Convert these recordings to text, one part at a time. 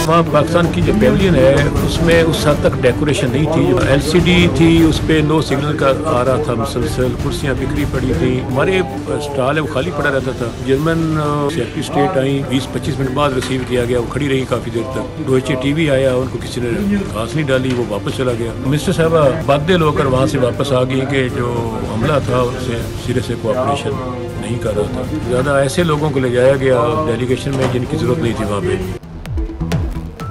वहाँ पाकिस्तान की जो पेविलियन है उसमें उस हद तक डेकोरेशन नहीं थी। जो LCD थी उस पर नो सिग्नल का आ रहा था मुसलसल, कुर्सियाँ बिखरी पड़ी थी। हमारे स्टॉल है वो खाली पड़ा रहता था। जर्मन सेक्रेटरी स्टेट आई, 20-25 मिनट बाद रिसीव किया गया। वो खड़ी रही काफ़ी देर तक। डोइचे TV आया, उनको किसी ने घास नहीं डाली, वो वापस चला गया। मिनिस्टर साहबा बादल होकर वहाँ से वापस आ गई कि जो हमला था उससे सिरे से कोऑपरेशन नहीं कर रहा था। ज़्यादा ऐसे लोगों को ले जाया गया डेलीगेशन में जिनकी ज़रूरत नहीं थी वहाँ पे।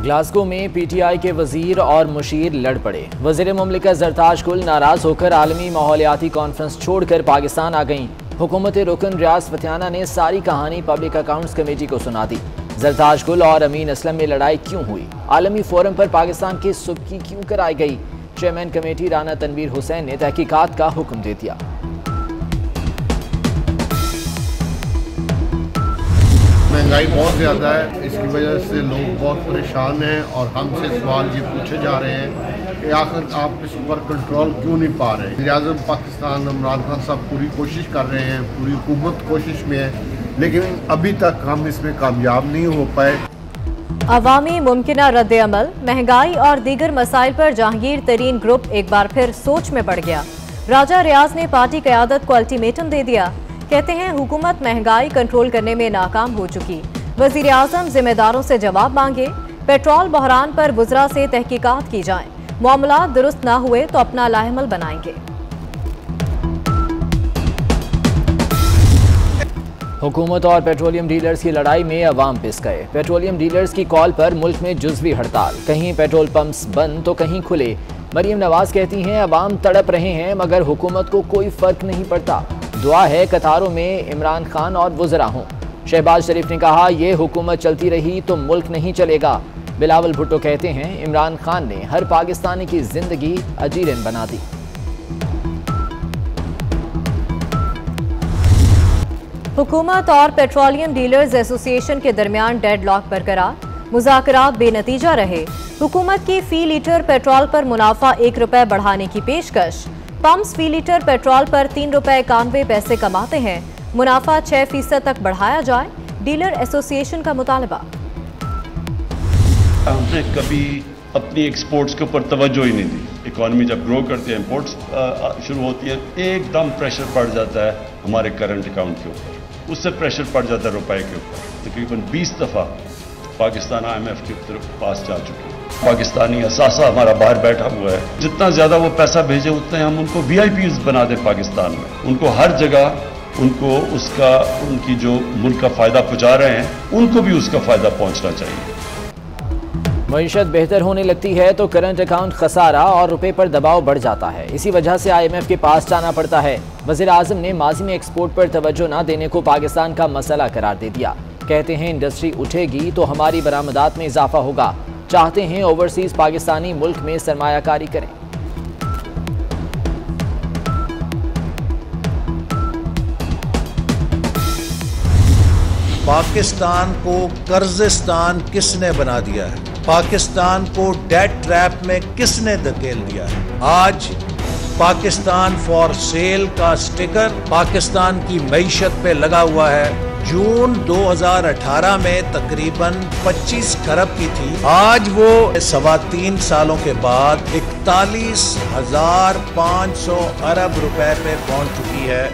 ग्लासगो में PTI के वजीर और मुशीर लड़ पड़े। वजीर मुमलिकत जरताज गुल नाराज होकर आलमी माहौलियाती कॉन्फ्रेंस छोड़कर पाकिस्तान आ गईं। हुकूमत रुकन रियाज फतियाना ने सारी कहानी पब्लिक अकाउंट्स कमेटी को सुना दी। जरताज गुल और अमीन असलम में लड़ाई क्यों हुई, आलमी फोरम पर पाकिस्तान की सुबकी क्यों कराई गई। चेयरमैन कमेटी राना तनवीर हुसैन ने तहकीकात का हुक्म दे दिया। महंगाई बहुत ज़्यादा है, इसकी वजह से लोग बहुत परेशान हैं और हमसे सवाल ये पूछे जा रहे हैं कि आखिर आप इस पर कंट्रोल क्यों नहीं पा रहे। वज़ीर-ए-आज़म पाकिस्तान इमरान खान साहब पूरी कोशिश कर रहे हैं, पूरी हुकूमत कोशिश में है, लेकिन अभी तक हम इसमें कामयाब नहीं हो पाए। अवामी मुमकिना रद्द-ए-अमल, महंगाई और दीगर मसाइल पर जहांगीर तरीन ग्रुप एक बार फिर सोच में पड़ गया। राजा रियाज ने पार्टी क़यादत को अल्टीमेटम दे दिया। कहते हैं हुकूमत महंगाई कंट्रोल करने में नाकाम हो चुकी। वज़ीर आज़म जिम्मेदारों से जवाब मांगे। पेट्रोल बहरान पर वज़रा से तहकीकात की जाए। मामला दुरुस्त ना हुए तो अपना लाहेमल बनाएंगे। हुकूमत और पेट्रोलियम डीलर्स की लड़ाई में अवाम पिस गए। पेट्रोलियम डीलर्स की कॉल पर मुल्क में जुज़वी हड़ताल, कहीं पेट्रोल पंप्स बंद तो कहीं खुले। मरियम नवाज कहती हैं अवाम तड़प रहे हैं मगर हुकूमत को कोई फर्क नहीं पड़ता। दुआ है कतारों में इमरान खान और वज़रा हों। शहबाज शरीफ ने कहा ये हुकूमत चलती रही तो मुल्क नहीं चलेगा। बिलावल भुट्टो कहते हैं इमरान खान ने हर पाकिस्तानी की जिंदगी अजीरन बना दी। हुकूमत और पेट्रोलियम डीलर्स एसोसिएशन के दरमियान डेडलॉक बरकरार, मुज़ाकरात बेनतीजा रहे। हुकूमत की फी लीटर पेट्रोल पर मुनाफा ₹1 बढ़ाने की पेशकश। पंप्स फी लीटर पेट्रोल पर ₹3.91 कमाते हैं, मुनाफा 6% तक बढ़ाया जाए। डीलर एसोसिएशन का मुतालबा। हमने कभी अपनी एक्सपोर्ट्स के ऊपर तवज्जो ही नहीं दी। इकॉनमी जब ग्रो करती है, इंपोर्ट्स शुरू होती है, एकदम प्रेशर पड़ जाता है हमारे करंट अकाउंट के ऊपर। उससे प्रेशर पड़ जाता है रुपए के ऊपर। तकरीबन 20 दफ़ा पाकिस्तान IMF के पास जा चुके हैं। पाकिस्तानी असासा हमारा बाहर बैठा हुआ है। जितना ज़्यादा वो पैसा भेजे उतने हम उनको VIPs बना दें पाकिस्तान में। उनको हर जगह उनको उनकी जो मुल्क का फ़ायदा पहुँचा रहे हैं उनको भी उसका फ़ायदा पहुँचना चाहिए। मईशत बेहतर होने लगती है तो करंट अकाउंट खसारा और रुपए पर दबाव बढ़ जाता है। इसी वजह से IMF के पास जाना पड़ता है। वज़ीर आज़म ने माजी में एक्सपोर्ट पर तवज्जो न देने को पाकिस्तान का मसला करार दे दिया। कहते हैं इंडस्ट्री उठेगी तो हमारी बरामदात में इजाफा होगा। चाहते हैं ओवरसीज पाकिस्तानी मुल्क में सरमायाकारी करें। पाकिस्तान को कर्जिस्तान किसने बना दिया है? पाकिस्तान को डेट ट्रैप में किसने धकेल दिया है? आज पाकिस्तान फॉर सेल का स्टिकर पाकिस्तान की मईशत पे लगा हुआ है। जून 2018 में तकरीबन 25 खरब की थी, आज वो 3.25 सालों के बाद 41,500 अरब रुपए पे पहुंच चुकी है।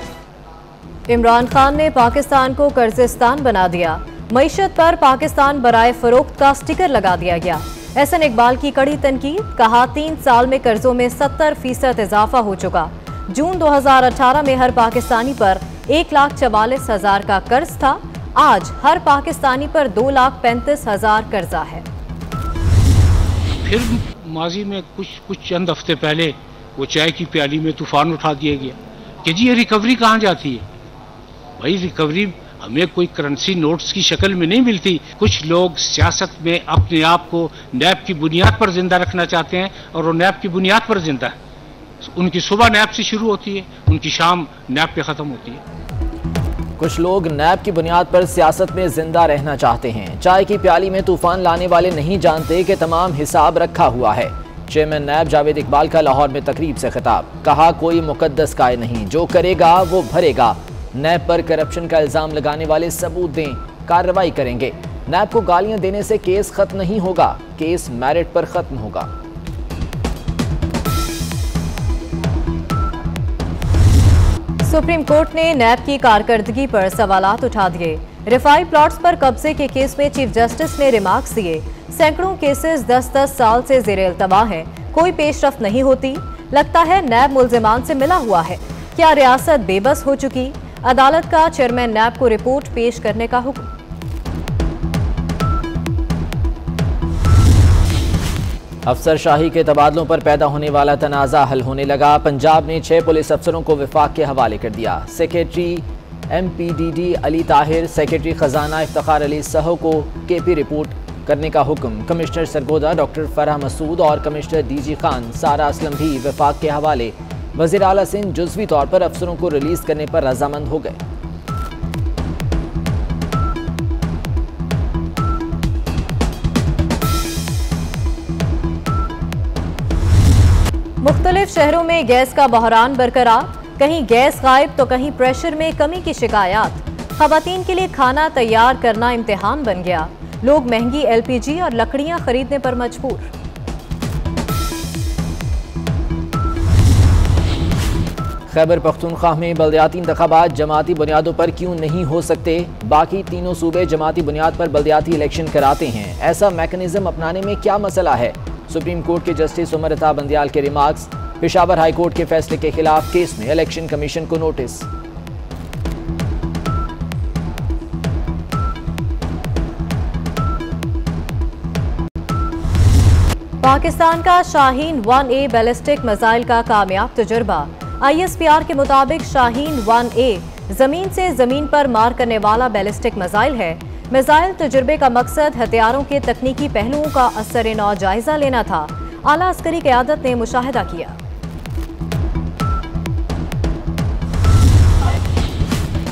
इमरान खान ने पाकिस्तान को कर्जिस्तान बना दिया। मईशत पर पाकिस्तान बराए फरोख्त का स्टिकर लगा दिया गया। एहसन इकबाल की कड़ी तनकीद, कहा 3 साल में कर्जों में 70% इजाफा हो चुका। जून 2018 में हर पाकिस्तानी पर 1,44,000 का कर्ज था, आज हर पाकिस्तानी पर 2,35,000 कर्जा है। फिर माजी में कुछ चंद हफ्ते पहले वो चाय की प्याली में तूफान उठा दिया गया कि जी ये रिकवरी कहाँ जाती है। भाई रिकवरी हमें कोई करेंसी नोट्स की शक्ल में नहीं मिलती। कुछ लोग सियासत में अपने आप को नैब की बुनियाद पर जिंदा रखना चाहते हैं और वो नैब की बुनियाद पर जिंदा है। उनकी सुबह नैब से शुरू होती है, उनकी शाम नैब पे ख़त्म होती है। कुछ लोग नैब की बुनियाद पर सियासत में जिंदा रहना चाहते हैं। चाय की प्याली में तूफान लाने वाले नहीं जानते कि तमाम हिसाब रखा हुआ है। चेयरमैन नैब जावेद इकबाल का लाहौर में तकरीब से खिताब, कहा कोई मुकद्दस काय नहीं, जो करेगा वो भरेगा। नैब पर करप्शन का इल्जाम लगाने वाले सबूत दें, कार्रवाई करेंगे। नैब को गालियां देने से केस खत्म नहीं होगा, केस मेरिट पर खत्म होगा। सुप्रीम कोर्ट ने नैब की कारकर्दगी पर सवालात उठा दिए। रिफाई प्लॉट्स पर कब्जे के केस में चीफ जस्टिस ने रिमार्क्स दिए। सैकड़ों केसेस 10-10 साल से ज़ेर-ए-इल्तवा हैं, कोई पेशरफ्त नहीं होती। लगता है नैब मुल्जिमान से मिला हुआ है। क्या रियासत बेबस हो चुकी? अदालत का चेयरमैन नैब को रिपोर्ट पेश करने का हुक्म। अफसरशाही के तबादलों पर पैदा होने वाला तनाज़ा हल होने लगा। पंजाब ने 6 पुलिस अफसरों को विफाक के हवाले कर दिया। Secretary MPDD Ali Tahir, secretary खजाना इफ्तिखार अली सहो को KP रिपोर्ट करने का हुक्म। कमिश्नर सरगोदा डॉक्टर फराह मसूद और कमिश्नर DG खान सारा असलम भी विफाक के हवाले। वज़ीर आला सिंध जुज़वी तौर पर अफसरों को रिलीज करने पर रजामंद हो गए। मुख्तलिफ शहरों में गैस का बहरान बरकरार, कहीं गैस गायब तो कहीं प्रेशर में कमी की शिकायत। खवातीन के लिए खाना तैयार करना इम्तिहान बन गया। लोग महंगी LPG और लकड़ियां खरीदने पर मजबूर। खैबर पख्तूनख्वा में बल्दियाती इंतखाबात जमाती बुनियादों पर क्यों नहीं हो सकते? बाकी तीनों सूबे जमाती बुनियाद पर बल्दियाती इलेक्शन कराते हैं, ऐसा मैकेनिज्म अपनाने में क्या मसला है? सुप्रीम कोर्ट के जस्टिस उमर अता बंदियाल के रिमार्क्स। पेशावर हाई कोर्ट के फैसले के खिलाफ केस में इलेक्शन कमीशन को नोटिस। पाकिस्तान का शाहीन 1A बैलिस्टिक मिसाइल का कामयाब तजुर्बा। ISPR के मुताबिक शाहीन 1A जमीन से जमीन पर मार करने वाला बैलिस्टिक मिसाइल है। मिसाइल तजुर्बे का मकसद हथियारों के तकनीकी पहलुओं का असर-ए-नौ जायजा लेना था। आला अस्करी क़यादत ने मुशाहिदा किया।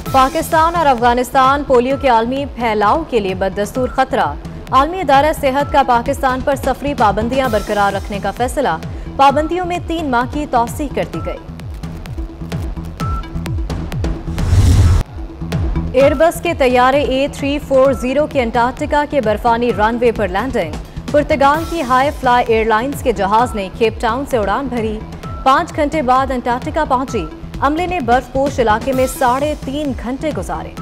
पाकिस्तान और अफगानिस्तान पोलियो के आलमी फैलाव के लिए बददस्तूर खतरा। आलमी इदारा सेहत का पाकिस्तान पर सफरी पाबंदियां बरकरार रखने का फैसला। पाबंदियों में 3 माह की तौसीह कर दी गई। एयरबस के तैयारे A340 की अंटार्कटिका के बर्फानी रनवे पर लैंडिंग। पुर्तगाल की हाई फ्लाई एयरलाइंस के जहाज ने केप टाउन से उड़ान भरी। 5 घंटे बाद अंटार्कटिका पहुंची। अमले ने बर्फपोश इलाके में 3.5 घंटे गुजारे।